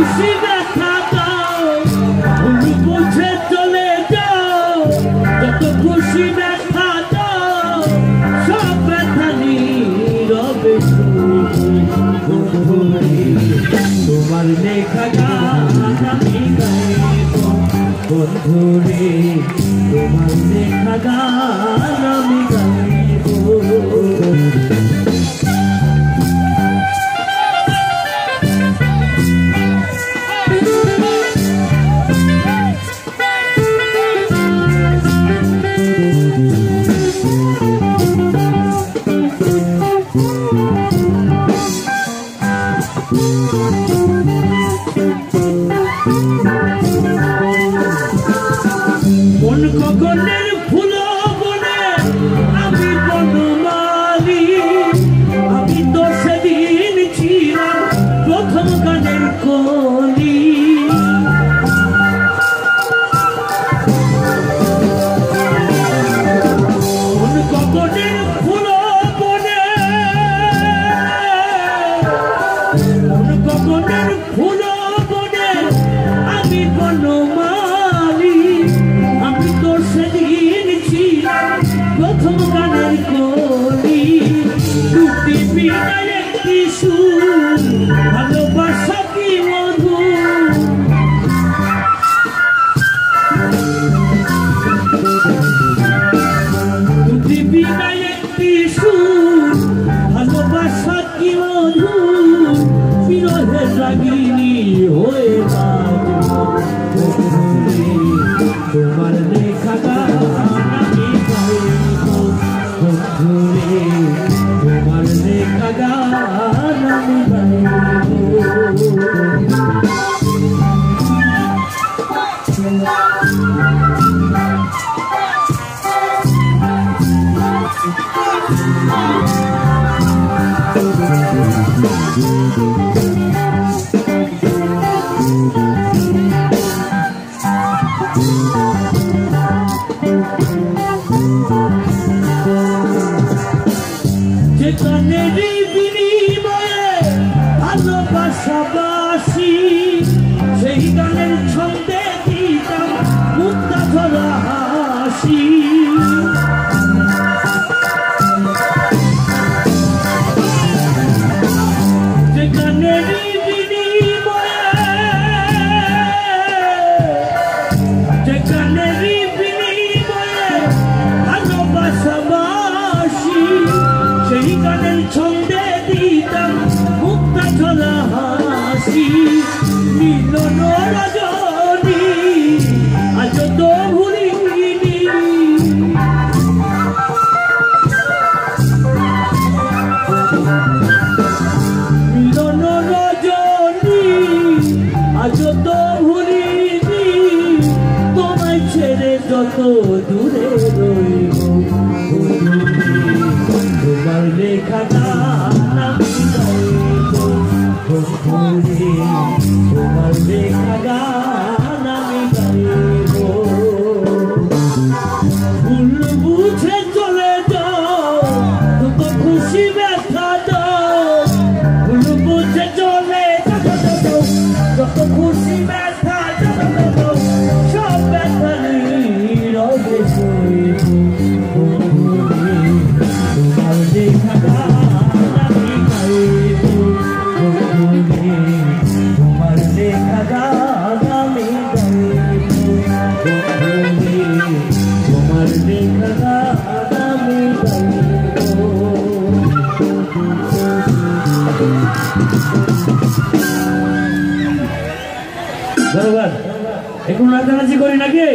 খুশি ব্যথা দাও ভুল বুঝে চলে যাও যত খুশি ব্যথা দাও সব ব্যথা নীরবে তোমার লেখা গান আমি গাইব বন্ধুরে তোমার লেখা গান আমি গাইব গগনের ফুল বনে আমি বনমালী আমি তো সেদিন ছিলাম প্রথম গানের কলি গগনের ফুল বনে গগনের ফুল বনে আমি বনমালী আমি তো সেদিন ছিলাম প্রথম গানের কলি দুটি বিনায় একটি সুর ভালোবাসা কি মধু দুটি বিনায় একটি সুর ভালোবাসা কি মধু বিরহের রাগিনী হয়ে তোমার লেখা গান আমি গাইব বন্ধুরে তোমার লেখা গান আমি গাইব গানেরই বিনিময়ে ভালোবাসাবাসি সেই গানের ছন্দে দিতাম মুক্তা ধরা হাসি যে গানেরই বিনিময়ে যে গানেরই বিনিময়ে ভালোবাসাবাসি সেই গানের ছন্দে দিতাম মুক্তা ঝোলা হাসি মিলন রজনী আজ তো ভুলিনি মিলন রজনী আজ তো ভুলিনি তোমায় ছেড়ে যত দূরে রইব তোমার লেখা গান আমি গাইব বন্ধুরে তোমার লেখা গান আমি গাইব ভুল বুঝে চলে যাও তত খুশি ব্যথা দাও ভুল বুঝে চলে যাও যত খুশি ব্যথা দাও সব ব্যথা নীরবে সইব তোমার লেখা গান আমি গাইব বন্ধুরে তোমার লেখা গান আমি গাইব বন্ধুরে তোমার লেখা গান আমি গাইব বরাবর এখন নাচানাচি করি নাকি